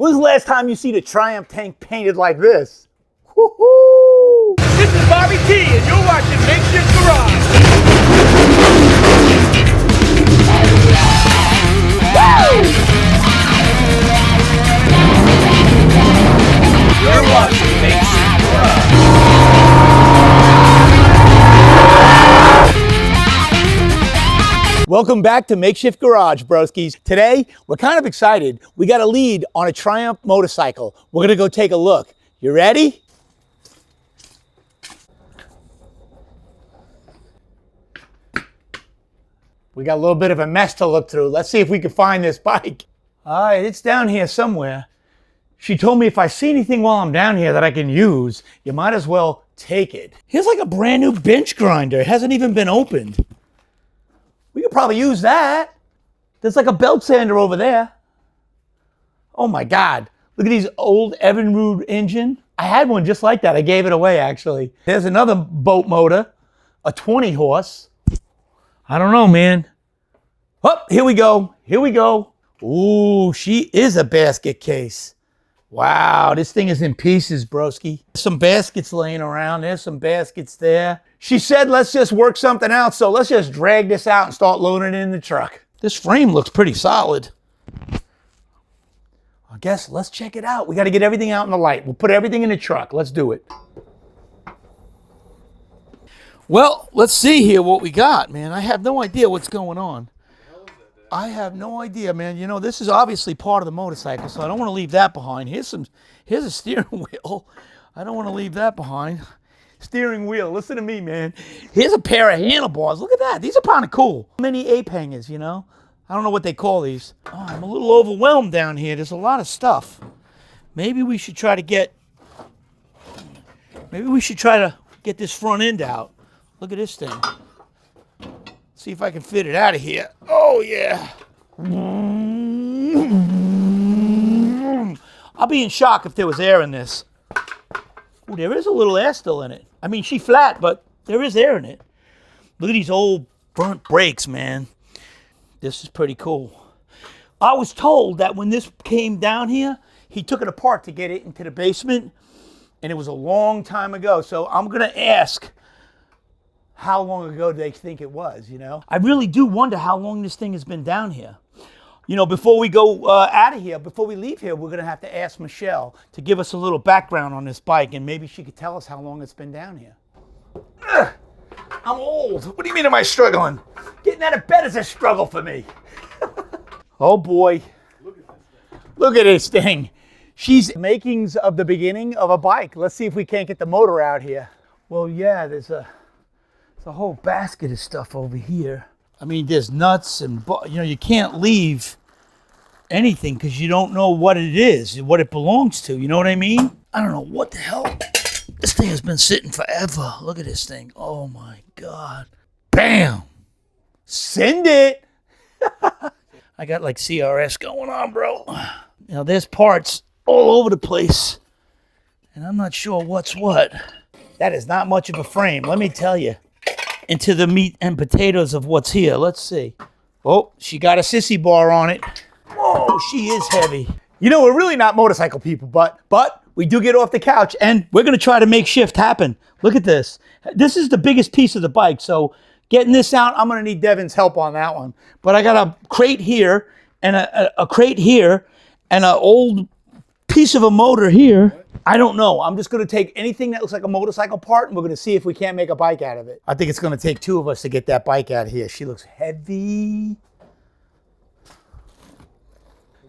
When's the last time you see the Triumph tank painted like this? Woo-hoo! This is Bobby T, and you're watching Makeshift Garage. You're watching Makeshift Garage. Welcome back to Makeshift Garage, broskies. Today, we're kind of excited. We got a lead on a Triumph motorcycle. We're gonna go take a look. You ready? We got a little bit of a mess to look through. Let's see if we can find this bike. All right, it's down here somewhere. She told me if I see anything while I'm down here that I can use, you might as well take it. Here's like a brand new bench grinder. It hasn't even been opened. We could probably use that. There's like a belt sander over there. Oh my God. Look at these old Evinrude engine. I had one just like that. I gave it away actually. There's another boat motor, a 20 horse. I don't know, man. Oh, here we go. Here we go. Ooh, she is a basket case. Wow, this thing is in pieces, broski. Some baskets laying around. There's some baskets there. She said, let's just work something out. So let's just drag this out and start loading it in the truck. This frame looks pretty solid. I guess let's check it out. We got to get everything out in the light. We'll put everything in the truck. Let's do it. Well, let's see here what we got, man. I have no idea what's going on. I have no idea, man. You know, this is obviously part of the motorcycle, so I don't want to leave that behind. Here's a steering wheel. I don't want to leave that behind. Steering wheel, listen to me, man. Here's a pair of handlebars. Look at that. These are kind of cool. Mini ape hangers, you know? I don't know what they call these. Oh, I'm a little overwhelmed down here. There's a lot of stuff. Maybe we should try to get this front end out. Look at this thing. See if I can fit it out of here. Oh, yeah. I'll be in shock if there was air in this. Ooh, there is a little air still in it. I mean, she's flat, but there is air in it. Look at these old burnt brakes, man. This is pretty cool. I was told that when this came down here, he took it apart to get it into the basement, and it was a long time ago. So I'm going to ask how long ago they think it was, you know? I really do wonder how long this thing has been down here. You know, before we go out of here, before we leave here, we're gonna have to ask Michelle to give us a little background on this bike, and maybe she could tell us how long it's been down here. Ugh, I'm old. What do you mean am I struggling? Getting out of bed is a struggle for me. Oh boy. Look at this thing. She's makings of the beginning of a bike. Let's see if we can't get the motor out here. Well, yeah, there's a whole basket of stuff over here. I mean, there's nuts and, you know, you can't leave anything because you don't know what it is, what it belongs to. You know what I mean? I don't know what the hell. This thing has been sitting forever. Look at this thing. Oh my God. Bam. Send it. I got like CRS going on, bro. You know, there's parts all over the place and I'm not sure what's what. That is not much of a frame, let me tell you. Into the meat and potatoes of what's here. Let's see. Oh, she got a sissy bar on it. Whoa, she is heavy. You know, we're really not motorcycle people, but we do get off the couch and we're gonna try to make shift happen. Look at this. This is the biggest piece of the bike, so getting this out, I'm gonna need Devin's help on that one. But I got a crate here and a crate here and an old piece of a motor here. I don't know. I'm just going to take anything that looks like a motorcycle part and we're going to see if we can't make a bike out of it. I think it's going to take two of us to get that bike out of here. She looks heavy.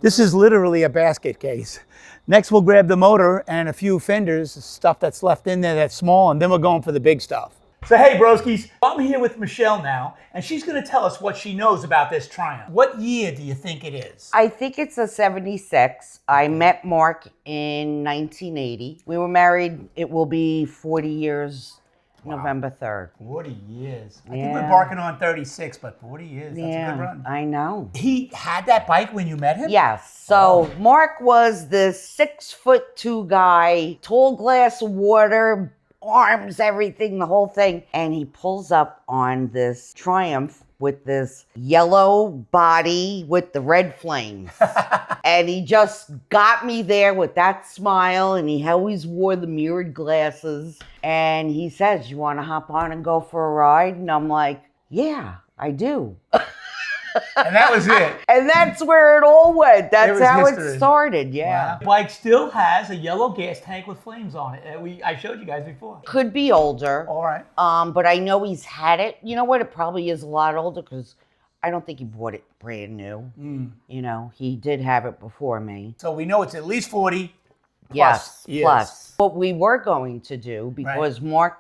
This is literally a basket case. Next, we'll grab the motor and a few fenders, stuff that's left in there that's small, and then we're going for the big stuff. So hey, broskies, I'm here with Michelle now, and she's going to tell us what she knows about this Triumph. What year do you think it is? I think it's a 76. I met Mark in 1980. We were married, it will be 40 years, wow. November 3rd. 40 years. I think we're barking on 36, but 40 years, that's a good run. I know. He had that bike when you met him? Yes. So Mark was this 6'2" guy, tall glass of water, arms, everything, the whole thing. And he pulls up on this Triumph with this yellow body with the red flames. And he just got me there with that smile, and he always wore the mirrored glasses. And he says, "You want to hop on and go for a ride?" And I'm like, "Yeah, I do." And that was it. And that's where it all went. That's was how history. it started, yeah. Wow. The bike still has a yellow gas tank with flames on it. I showed you guys before. Could be older. All right. But I know he's had it. You know what? It probably is a lot older because I don't think he bought it brand new. You know, he did have it before me. So we know it's at least 40 Yes, years. plus. What we were going to do, because Mark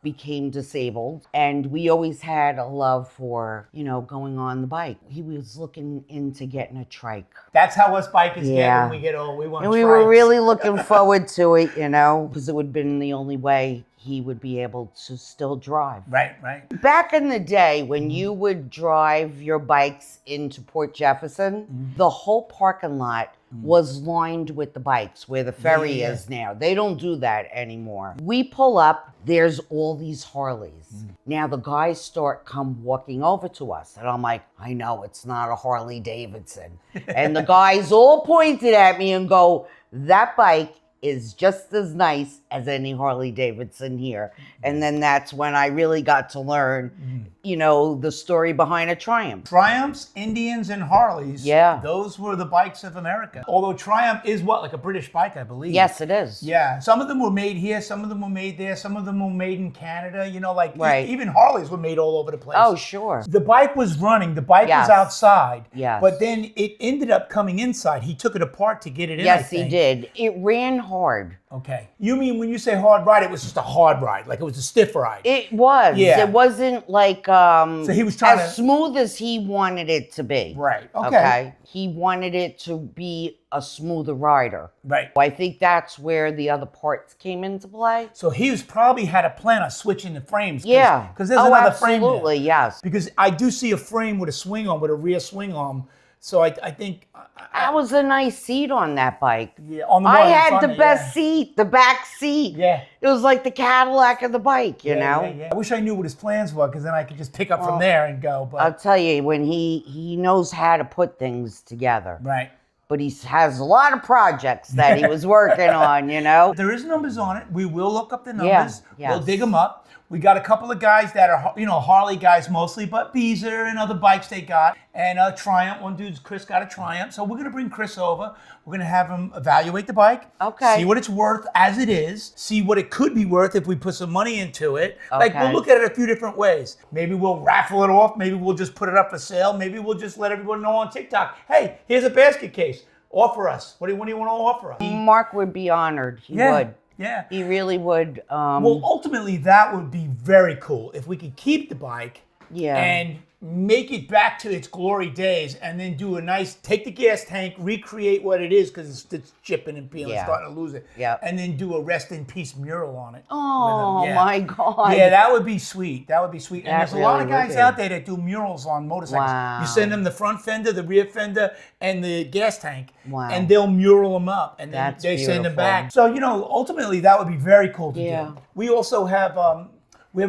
became disabled, and we always had a love for, you know, going on the bike. He was looking into getting a trike. That's how us bikers get when we get old. We want And we were really looking forward to it, you know, because it would have been the only way he would be able to still drive. Right. Back in the day, when you would drive your bikes into Port Jefferson, the whole parking lot was lined with the bikes where the ferry is now. They don't do that anymore. We pull up, there's all these Harleys. Now the guys come walking over to us, and I'm like, I know it's not a Harley Davidson. And the guys all pointed at me and go, that bike is just as nice as any Harley Davidson here. And then that's when I really got to learn, you know, the story behind a Triumph. Triumphs, Indians, and Harleys. Yeah. Those were the bikes of America. Although Triumph is like a British bike, I believe. Yes, it is. Yeah. Some of them were made here. Some of them were made there. Some of them were made in Canada. You know, like even Harleys were made all over the place. Oh, sure. The bike was running. The bike was outside. Yes. But then it ended up coming inside. He took it apart to get it in, Yes, he did. It ran hard. Okay. You mean when you say hard ride, it was just a hard ride, like it was a stiff ride. It was. Yeah. It wasn't like So he was trying as smooth as he wanted it to be. Right. Okay. He wanted it to be a smoother rider. Right. I think that's where the other parts came into play. So he was probably had a plan on switching the frames. Yeah. Because there's another frame there. Absolutely, yes. Because I do see a frame with a swing arm, with a rear swing arm. So I think That was a nice seat on that bike. Yeah, on the I one in had front the of- best seat, the back seat. Yeah. It was like the Cadillac of the bike, you know? Yeah. I wish I knew what his plans were, because then I could just pick up from there and go. But I'll tell you, when he knows how to put things together. right. But he has a lot of projects that he was working on, you know? There is numbers on it. We will look up the numbers. Yeah, We'll yes. dig them up. We got a couple of guys that are, you know, Harley guys mostly, but Beezer and other bikes they got. And Triumph, one dude's Chris got a Triumph. So we're going to bring Chris over. We're going to have him evaluate the bike. Okay. See what it's worth as it is. See what it could be worth if we put some money into it. Like, Okay. we'll look at it a few different ways. Maybe we'll raffle it off. Maybe we'll just put it up for sale. Maybe we'll just let everyone know on TikTok, hey, here's a basket case. Offer us. What do you want to offer us? Mark would be honored. He would. Yeah. He really would. Well, ultimately, that would be very cool if we could keep the bike and make it back to its glory days, and then do a nice, take the gas tank, recreate what it is, because it's chipping and peeling, starting to lose it. Yeah. And then do a rest in peace mural on it. Oh, my God. Yeah, that would be sweet. That would be sweet. And That there's a lot of really would guys be. out there that do murals on motorcycles. Wow. You send them the front fender, the rear fender, and the gas tank. Wow. And they'll mural them up, and then That's they send them beautiful. back. So, you know, ultimately that would be very cool to Yeah. do. We also have a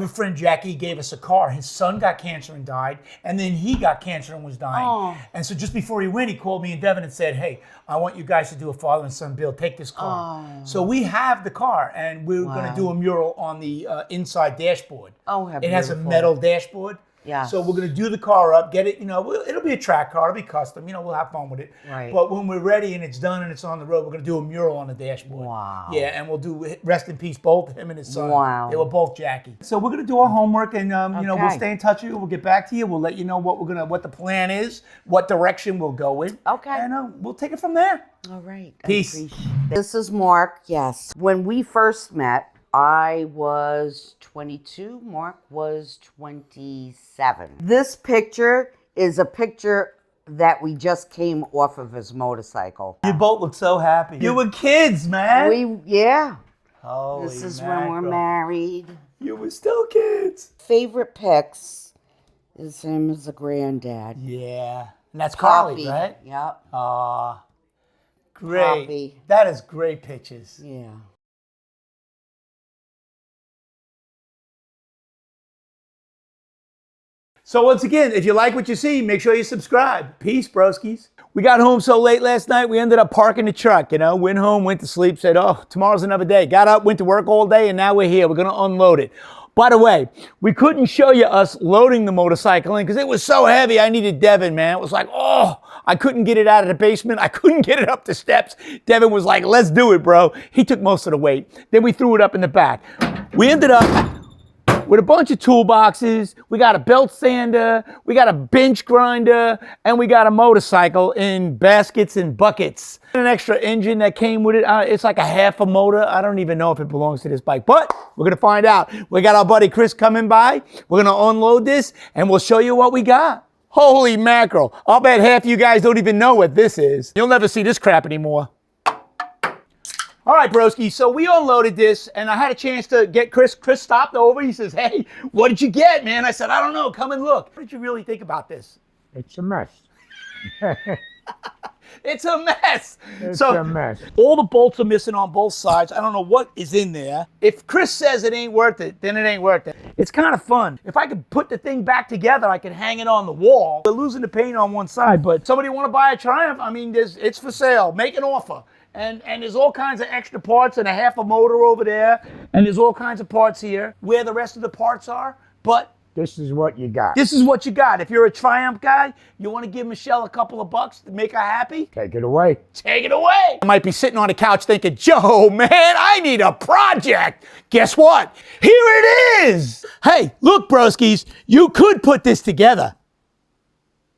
friend, Jackie, gave us a car. His son got cancer and died, and then he got cancer and was dying. Oh. And so just before he went, he called me and Devin and said, hey, I want you guys to do a father and son build. Take this car. Oh. So we have the car, and we're going to do a mural on the inside dashboard. Oh, how It has a beautiful. metal dashboard. Yes. So we're going to do the car up, get it, you know, it'll be a track car, it'll be custom, you know, we'll have fun with it. Right. But when we're ready and it's done and it's on the road, we're going to do a mural on the dashboard. Wow. Yeah, and we'll do rest in peace, both him and his son. Wow. They were both Jackie. So we're going to do our homework, and you know, we'll Okay. stay in touch with you. We'll get back to you. We'll let you know what the plan is, what direction we'll go in. Okay. And we'll take it from there. All right. I Peace. appreciate that. This is Mark, yes. When we first met, I was 22, Mark was 27. This picture is a picture that we just came off of his motorcycle. You both look so happy. You were kids, man. Holy This is when mackerel. we're married. You were still kids. Favorite pics is him as a granddad. Yeah. And that's Carly, right? Yep. Aw. Great. Poppy. That is great pictures. Yeah. So once again, if you like what you see, make sure you subscribe. Peace, broskies. We got home so late last night, we ended up parking the truck, you know, went home, went to sleep, said, oh, tomorrow's another day. Got up, went to work all day, and now we're here. We're going to unload it. By the way, we couldn't show you us loading the motorcycle in because it was so heavy. I needed Devin, man. It was like, oh, I couldn't get it out of the basement. I couldn't get it up the steps. Devin was like, let's do it, bro. He took most of the weight. Then we threw it up in the back. We ended up with a bunch of toolboxes. We got a belt sander, we got a bench grinder, and we got a motorcycle in baskets and buckets. An extra engine that came with it. It's like a half a motor. I don't even know if it belongs to this bike, but we're gonna find out. We got our buddy Chris coming by. We're gonna unload this and we'll show you what we got. Holy mackerel. I'll bet half of you guys don't even know what this is. You'll never see this crap anymore. All right, broski, so we unloaded this, and I had a chance to get Chris. Chris stopped over. He says, hey, what did you get, man? I said, I don't know. Come and look. What did you really think about this? It's a mess. It's a mess. It's a mess. All the bolts are missing on both sides. I don't know what is in there. If Chris says it ain't worth it, then it ain't worth it. It's kind of fun. If I could put the thing back together, I could hang it on the wall. We're losing the paint on one side, but somebody want to buy a Triumph? I mean, it's for sale. Make an offer. And there's all kinds of extra parts and a half a motor over there. And there's all kinds of parts here where the rest of the parts are. But this is what you got. this is what you got. If you're a Triumph guy, you want to give Michelle a couple of bucks to make her happy, Take it away. take it away. I might be sitting on the couch thinking, Joe, man, I need a project. Guess what? Here it is. Hey, look, broskies, you could put this together.